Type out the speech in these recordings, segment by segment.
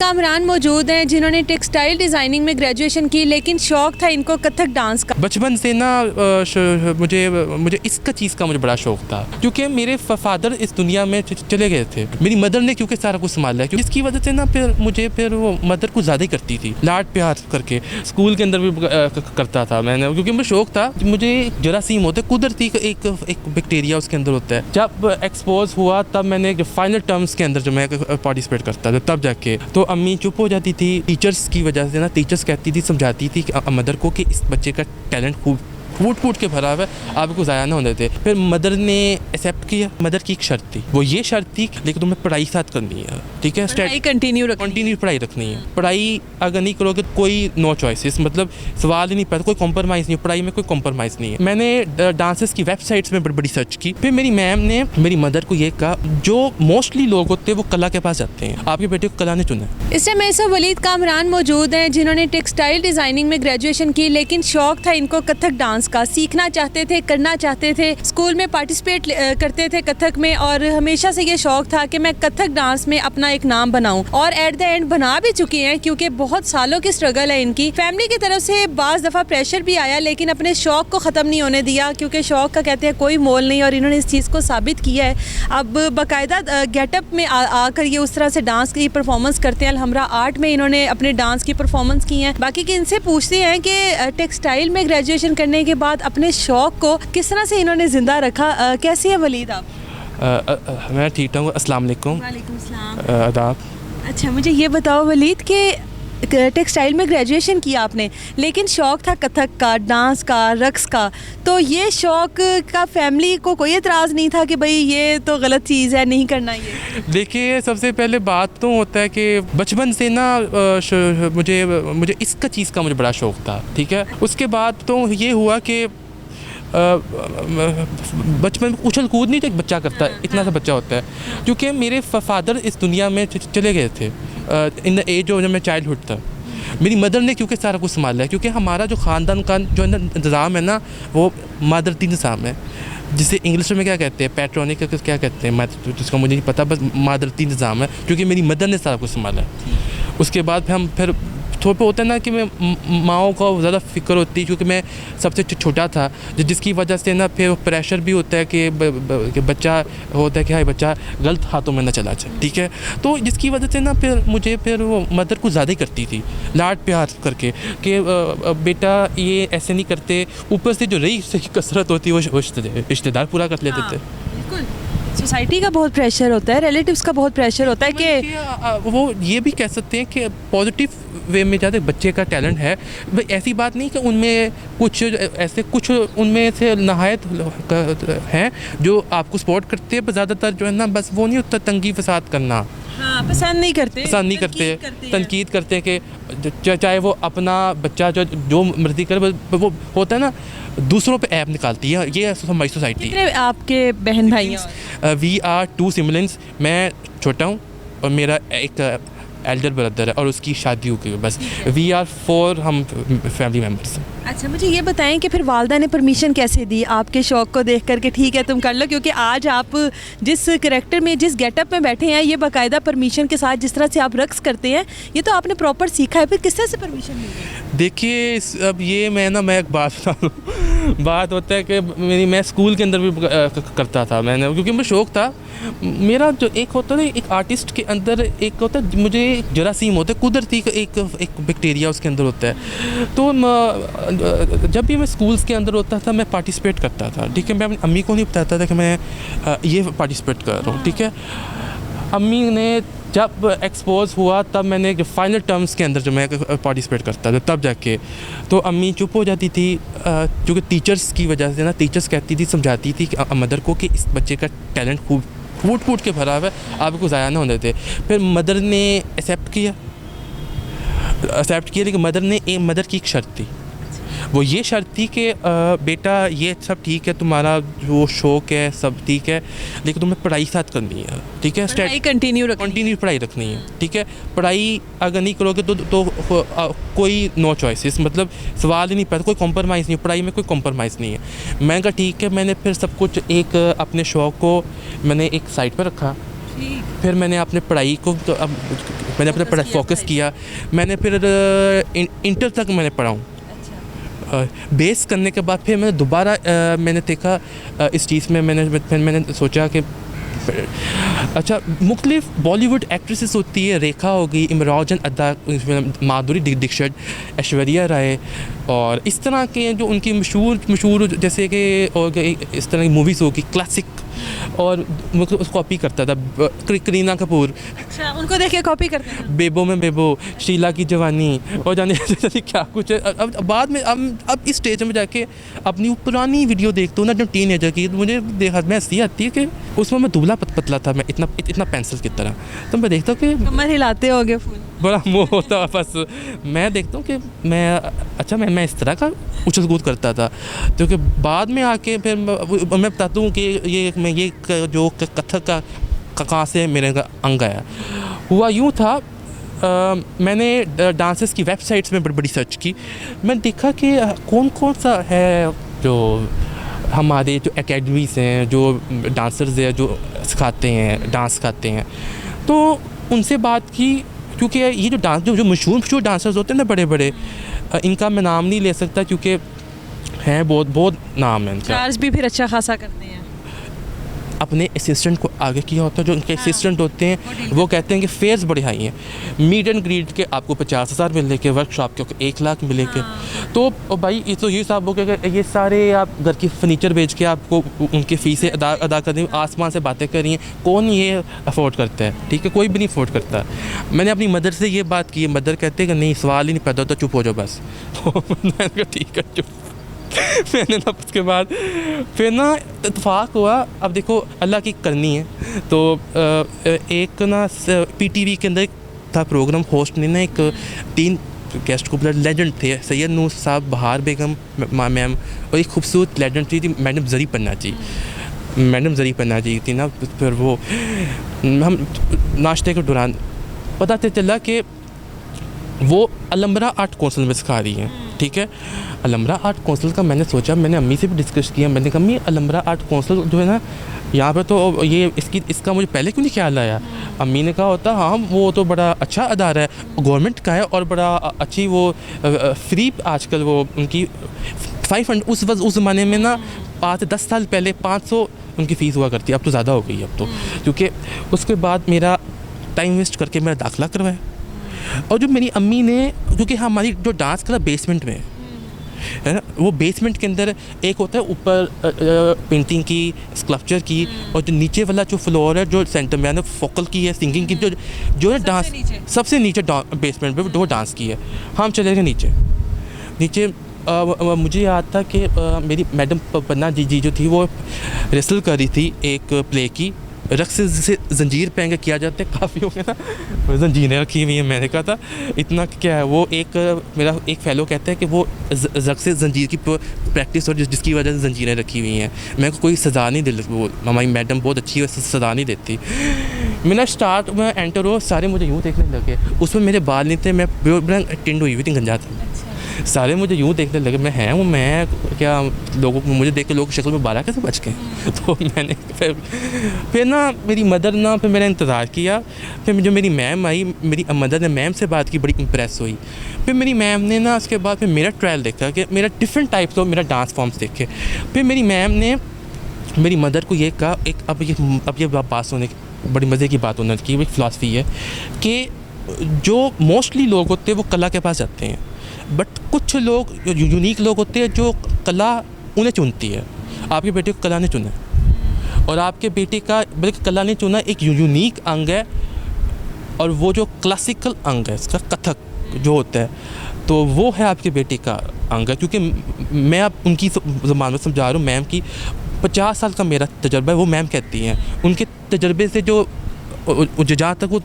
कामरान मौजूद हैं जिन्होंने टेक्सटाइल डिज़ाइनिंग में ग्रेजुएशन की, लेकिन शौक था इनको कथक डांस का। बचपन से ना मुझे इसका चीज़ का मुझे बड़ा शौक था, क्योंकि मेरे फादर इस दुनिया में चले गए थे। मेरी मदर ने क्योंकि सारा कुछ संभाला है, जिसकी वजह से ना फिर वो मदर कुछ ज़्यादा ही करती थी, लाड प्यार करके। स्कूल के अंदर भी करता था मैंने, क्योंकि मुझे शौक था। मुझे जरासीम होता है, कुदरती एक बैक्टीरिया उसके अंदर होता है। जब एक्सपोज हुआ तब मैंने फाइनल टर्म्स के अंदर जो मैं पार्टिसिपेट करता था, तब जाके तो अम्मी चुप हो जाती थी टीचर्स की वजह से ना। टीचर्स कहती थी, समझाती थी मदर को कि इस बच्चे का टैलेंट खूब फूट के भरा हुआ है, आपको ज़ाया ना होने देते। फिर मदर ने एक्सेप्ट किया। मदर की एक शर्त थी, वो ये शर्त थी लेकिन तुम्हें पढ़ाई साथ करनी है, ठीक है, कंटिन्यू पढ़ाई रखनी है। पढ़ाई अगर नहीं करोगे तो कोई नो चॉइसेस, मतलब सवाल ही नहीं पैदा, कोई कॉम्प्रोमाइज़ नहीं, पढ़ाई में कोई कॉम्प्रोमाइज़ नहीं है। मैंने डांसेस की वेबसाइट्स में बड़ी सर्च की। फिर मेरी मैम ने मेरी मदर को ये कहा, जो मोस्टली लोग होते हैं वो कला के पास जाते हैं, आपके बेटे को कला ने चुना। इस टाइम मेरे साथ वलीद कामरान मौजूद हैं जिन्होंने टेक्सटाइल डिज़ाइनिंग में ग्रेजुएशन की, लेकिन शौक था इनको कथक डांस का। सीखना चाहते थे, करना चाहते थे, स्कूल में पार्टिसिपेट करते थे कथक में, और हमेशा से ये शौक था कि मैं कथक डांस में अपना एक नाम बनाऊं, और एट द एंड बना भी चुकी हैं, क्योंकि बहुत सालों की स्ट्रगल है इनकी। फैमिली की तरफ से बाज़ दफ़ा प्रेशर भी आया, लेकिन अपने शौक को ख़त्म नहीं होने दिया, क्योंकि शौक का कहते हैं कोई मोल नहीं, और इन्होंने इस चीज़ को साबित किया है। अब बाकायदा गेटअप में आकर ये उस तरह से डांस की परफॉर्मेंस करते हैं। अलहमरा आर्ट में इन्होंने अपने डांस की परफॉर्मेंस की है। बाकी कि इनसे पूछते हैं कि टेक्सटाइल में ग्रेजुएशन करने के बाद अपने शौक को किस तरह से इन्होंने ज़िंदा रखा। कैसी है वलीद आप? मैं ठीक हूँ। अस्सलाम वालेकुम। वालेकुम सलाम। आदाब। अच्छा, मुझे ये बताओ वलीद कि टेक्सटाइल में ग्रेजुएशन किया आपने, लेकिन शौक था कथक का, डांस का, रक्स का। तो ये शौक का फैमिली को कोई एतराज़ नहीं था कि भाई ये तो गलत चीज़ है, नहीं करना ये? देखिए, सबसे पहले बात तो होता है कि बचपन से ना मुझे इसका चीज़ का मुझे बड़ा शौक था, ठीक है। उसके बाद तो ये हुआ कि बचपन में उछल कूद नहीं तो एक बच्चा करता है, इतना सा बच्चा होता है। क्योंकि मेरे फादर इस दुनिया में चले गए थे इन द एज जब मैं चाइल्डहुड था। मेरी मदर ने क्योंकि सारा कुछ संभाला है, क्योंकि हमारा जो ख़ानदान का जो इंतज़ाम है ना, वो मादरती निज़ाम है, जिसे इंग्लिश में क्या कहते हैं, पैट्रोनिक क्या कहते हैं, जिसका मुझे नहीं पता, बस मादरती निज़ाम है, क्योंकि मेरी मदर ने सारा कुछ संभाला है। उसके बाद फिर थोड़ा पे होता है ना कि मैं माँओं को ज़्यादा फ़िक्र होती है, क्योंकि मैं सबसे छोटा था, जिसकी वजह से ना फिर प्रेशर भी होता है कि बच्चा होता है कि हाँ बच्चा गलत हाथों में ना चला जाए, ठीक है। तो जिसकी वजह से ना फिर वो मदर कुछ ज़्यादा ही करती थी, लाड प्यार करके, कि बेटा ये ऐसे नहीं करते। ऊपर से जो रही कसरत होती है वो रिश्तेदार पूरा कर लेते थे। सोसाइटी का बहुत प्रेशर होता है, रिलेटिव्स का बहुत प्रेशर होता है कि वो ये भी कह सकते हैं कि पॉजिटिव वे में ज़्यादा बच्चे का टैलेंट है। ऐसी बात नहीं कि उनमें कुछ उनमें से नहायत हैं जो आपको सपोर्ट करते हैं, पर ज़्यादातर जो है ना, बस वो नहीं होता, तंगी फसाद करना। हाँ, पसंद नहीं करते, तनकीद करते हैं कि चाहे वो अपना बच्चा जो मर्जी करे, वो होता है ना, दूसरों पे ऐप निकालती है। ये हमारी सोसाइटी। आपके बहन भाई? We are 2 siblings. मैं छोटा हूँ और मेरा एक एल्डर ब्रदर है, और उसकी शादी हो गई। बस वी आर 4 हम फैमिली मेम्बर्स हैं। अच्छा, मुझे ये बताएं कि फिर वालदा ने परमिशन कैसे दी आपके शौक़ को देख करके, ठीक है तुम कर लो, क्योंकि आज आप जिस करैक्टर में, जिस गेटअप में बैठे हैं, ये बाकायदा परमिशन के साथ जिस तरह से आप रक्स करते हैं, ये तो आपने प्रॉपर सीखा है। फिर किस तरह से परमिशन मिली? देखिए, अब ये मैं एक बात बता दूँ। बात होता है कि मैं स्कूल के अंदर भी करता था मैंने, क्योंकि मुझे शौक था। मेरा जो एक होता है, एक आर्टिस्ट के अंदर एक होता है, मुझे जरासीम होता है, कुदरती एक बैक्टीरिया उसके अंदर होता है। तो जब भी मैं स्कूल्स के अंदर होता था, मैं पार्टिसिपेट करता था, ठीक है। मैं अपनी अम्मी को नहीं बताता था कि मैं ये पार्टिसिपेट कर रहा हूँ, ठीक है। अम्मी ने जब एक्सपोज हुआ तब मैंने फाइनल टर्म्स के अंदर जो मैं पार्टिसिपेट करता था, तब जाके तो अम्मी चुप हो जाती थी, क्योंकि टीचर्स की वजह से ना। टीचर्स कहती थी, समझाती थी मदर को कि इस बच्चे का टैलेंट खूब फूट के भरा हुआ है, आपको ज़ाया ना होने देते। फिर मदर ने एक्सेप्ट किया, लेकिन मदर की एक शर्त थी, वो ये शर्त थी कि बेटा ये सब ठीक है, तुम्हारा जो शौक़ है सब ठीक है, लेकिन तुम्हें पढ़ाई साथ करनी है, ठीक है। कंटिन्यू पढ़ाई रखनी है, ठीक है। पढ़ाई अगर नहीं करोगे तो कोई नो चॉइसेस, मतलब सवाल ही नहीं पैदा, कोई कॉम्प्रोमाइज़ नहीं, पढ़ाई में कोई कॉम्प्रोमाइज़ नहीं है। मैं कहा ठीक है। मैंने फिर सब कुछ एक अपने शौक़ को मैंने एक साइड पर रखा, फिर मैंने अपने पढ़ाई को तो अब मैंने अपने पढ़ाई फोकस किया। मैंने फिर इंटर तक मैंने पढ़ा हूँ। बेस करने के बाद फिर मैंने दोबारा मैंने देखा इस चीज़ में मैंने सोचा कि अच्छा मुख्तलिफ बॉलीवुड एक्ट्रेसेस होती है, रेखा हो गई, इमरान अदा, माधुरी दीक्षित, ऐश्वर्या राय और इस तरह के जो उनकी मशहूर जैसे कि और इस तरह की मूवीज़ होगी क्लासिक, और मतलब उसको कॉपी करता था करीना कपूर। अच्छा, उनको देख के कॉपी करते हैं। बेबो में बेबो, शीला की जवानी और जाने क्या कुछ है। अब बाद में अब इस स्टेज में जाके अपनी पुरानी वीडियो देखता हूँ ना, जो टीनेजर की, तो मुझे देखा मैं हंसी आती है कि उसमें मैं दुबला पतला था, मैं इतना पेंसिल की तरह, तो मैं देखता हूँ कि कमर हिलाते होगे फूल, बड़ा मोह होता। बस मैं देखता हूँ कि मैं इस तरह का उछल कूद करता था, क्योंकि बाद में आके फिर मैं बताता हूँ कि ये जो कथक का कहाँ से मेरे का अंग आया। हुआ यूँ था, मैंने डांसेस की वेबसाइट्स में बड़ी सर्च की। मैं देखा कि कौन सा है जो हमारे जो एकेडमीज़ हैं, जो डांसर्स हैं, जो सिखाते हैं, डांस सिखाते हैं, तो उनसे बात की। क्योंकि ये जो मशहूर डांसर्स होते हैं ना, बड़े इनका मैं नाम नहीं ले सकता क्योंकि हैं बहुत नाम है इनका। चार्ज भी फिर अच्छा खासा करते हैं। अपने असिस्टेंट को आगे किया होता है, जो उनके असिस्टेंट होते हैं वो कहते हैं कि फेयर्स बड़े हाई हैं। मीट एंड ग्रीट के आपको 50,000 मिलेंगे, वर्कशॉप के 1 लाख मिलेंगे। तो भाई ये साहब हो गया कि ये सारे आप घर की फर्नीचर बेच के आपको उनकी फ़ीसें अदा कर दी, आसमान से बातें कर रही हैं। कौन ये अफोर्ड करता है? ठीक है, कोई भी नहीं अफोर्ड करता। मैंने अपनी मदर से ये बात की, मदर कहते हैं कि नहीं, सवाल ही नहीं पैदा होता, चुप हो जाओ बस। तो मैंने कहा ठीक है चुप। मैंने ना उसके बाद फिर ना इत्तेफाक हुआ, अब देखो अल्लाह की करनी है। तो एक ना PTV के अंदर था प्रोग्राम, होस्ट ने ना 3 गेस्ट को बुलाया, लेजेंड थे, सैयद नूर साहब, बहार बेगम मैम, और एक खूबसूरत लेजेंड थी मैडम ज़री पन्ना जी थी ना। फिर वो हम नाश्ते के दौरान पता चला कि वो अलमरा आर्ट कौंसिल में सिखा रही हैं। ठीक है, अलमरा आर्ट कौंसिल का मैंने सोचा, मैंने अम्मी से भी डिस्कस किया। मैंने कहा अम्मी, अलमरा आर्ट कौंसिल जो है ना यहाँ पे, तो ये इसका मुझे पहले क्यों नहीं ख्याल आया? अम्मी ने कहा होता हाँ वो तो बड़ा अच्छा अदारा है, गवर्नमेंट का है, और बड़ा अच्छी वो फ्री आजकल वो उनकी 500 उस ज़माने में ना 5-10 साल पहले 500 उनकी फ़ीस हुआ करती है। अब तो ज़्यादा हो गई अब तो, क्योंकि उसके बाद मेरा टाइम वेस्ट करके मेरा दाखिला करवाया। और जो मेरी अम्मी ने, क्योंकि हमारी जो डांस क्लब बेसमेंट में है ना, वो बेसमेंट के अंदर एक होता है ऊपर पेंटिंग की, स्कल्पचर की, और जो नीचे वाला जो फ्लोर है, जो सेंटर में है फोकल की है, सिंगिंग की, जो है डांस सबसे नीचे बेसमेंट पे वो डांस की है। हम चले गए नीचे। मुझे याद था कि मेरी मैडम पन्ना जी जो थी वो रिहर्सल कर रही थी एक प्ले की, रक्स से जंजीर पहन के किया जाता है, काफ़ी हो गया ना, जंजीरें रखी हुई हैं। मैंने कहा था इतना क्या है, वो मेरा एक फेलो कहता है कि वो रक्स से जंजीर की प्रैक्टिस और जिसकी वजह से जंजीरें रखी हुई हैं। मेरे को कोई सज़ा नहीं दे, वो हमारी मैडम बहुत अच्छी है, सज़ा नहीं देती। मेरा स्टार्ट में एंटर हो, सारे मुझे यूँ देखने लगे, उसमें मेरे बाल नहीं थे, मैं बड़ा टिंड हुई थी, गंजा था। सारे मुझे यूँ देखने लगे, मैं क्या, लोगों को मुझे देख के लोग शक्ल में 12 कैसे बच गए। तो मैंने फिर ना मेरी मदर ना, फिर मैंने इंतज़ार किया। फिर जो मेरी मैम आई, मेरी मदर ने मैम से बात की, बड़ी इम्प्रेस हुई। फिर मेरी मैम ने ना उसके बाद फिर मेरा ट्रायल देखा कि मेरा डिफरेंट टाइप्स ऑफ मेरा डांस फॉर्म्स देखे। फिर मेरी मैम ने मेरी मदर को ये कहा, अब ये बात सुनने की बड़ी मज़े की बात होने की, एक फ़िलासफ़ी है कि जो मोस्टली लोग होते हैं वो कला के पास जाते हैं, बट कुछ लोग यूनिक लोग होते हैं जो कला उन्हें चुनती है। आपके बेटे को कला ने चुना, और आपके बेटे का बल्कि कला ने चुना एक यूनिक अंग है, और वो जो क्लासिकल अंग है इसका, कथक जो होता है, तो वो है आपके बेटे का अंग है। क्योंकि मैं अब उनकी ज़बान में समझा रहा हूँ, मैम की 50 साल का मेरा तजर्बा है, वो मैम कहती हैं, उनके तजर्बे से जो जहाँ तक वो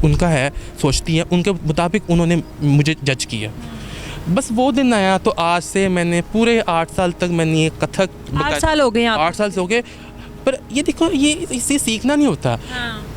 उनका है सोचती हैं, उनके मुताबिक उन्होंने मुझे जज किया। बस वो दिन आया, तो आज से मैंने पूरे 8 साल तक मैंने ये कथक 8 साल हो गए, 8 साल से हो गए। पर ये देखो, ये इससे सीखना नहीं होता,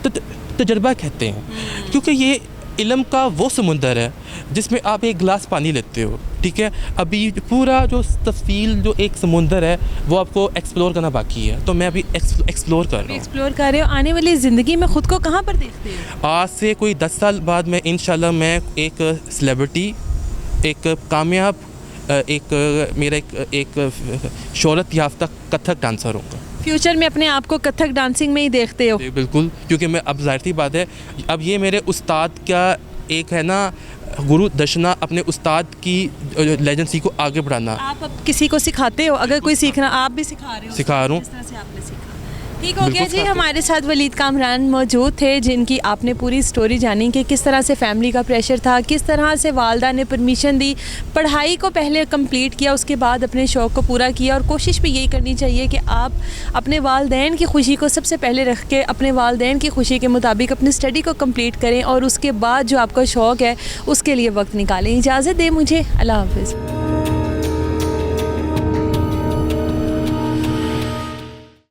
तो तजर्बा कहते हैं, क्योंकि ये इल्म का वो समुंदर है जिसमें आप एक गिलास पानी लेते हो, ठीक है। अभी पूरा जो तफसील जो एक समुंदर है वो आपको एक्सप्लोर करना बाकी है, तो मैं अभी एक्सप्लोर कर रहा हूँ। एक्सप्लोर कर रहे हो, आने वाली ज़िंदगी में ख़ुद को कहाँ पर देखते हो? आज से कोई 10 साल बाद मैं इंशाल्लाह मैं एक सेलिब्रिटी, एक कामयाब मेरा एक शोहरत याफ्ता कथक डांसर होगा। फ्यूचर में अपने आप को कथक डांसिंग में ही देखते हो? जी बिल्कुल, क्योंकि मैं अब ज़ाहिर सी बात है, अब ये मेरे उस्ताद का एक है ना गुरु दर्शना, अपने उस्ताद की लेजेंसी को आगे बढ़ाना। आप अब किसी को सिखाते हो? अगर कोई सीखना, आप भी सिखा रहे हो? सिखा रहा हूँ। किस तरह से आपने सीखा? ठीक हो गया बिल्कुल जी। सिखाते हैं। हमारे साथ वलीद कामरान मौजूद थे, जिनकी आपने पूरी स्टोरी जानी कि किस तरह से फैमिली का प्रेशर था, किस तरह से वालदा ने परमिशन दी, पढ़ाई को पहले कंप्लीट किया, उसके बाद अपने शौक़ को पूरा किया। और कोशिश भी यही करनी चाहिए कि आप अपने वालदैन की खुशी को सबसे पहले रख के अपने वालदैन की खुशी के मुताबिक अपनी स्टडी को कंप्लीट करें और उसके बाद जो आपका शौक़ है उसके लिए वक्त निकालें। इजाज़त दें मुझे, अल्लाह हाफ़िज़।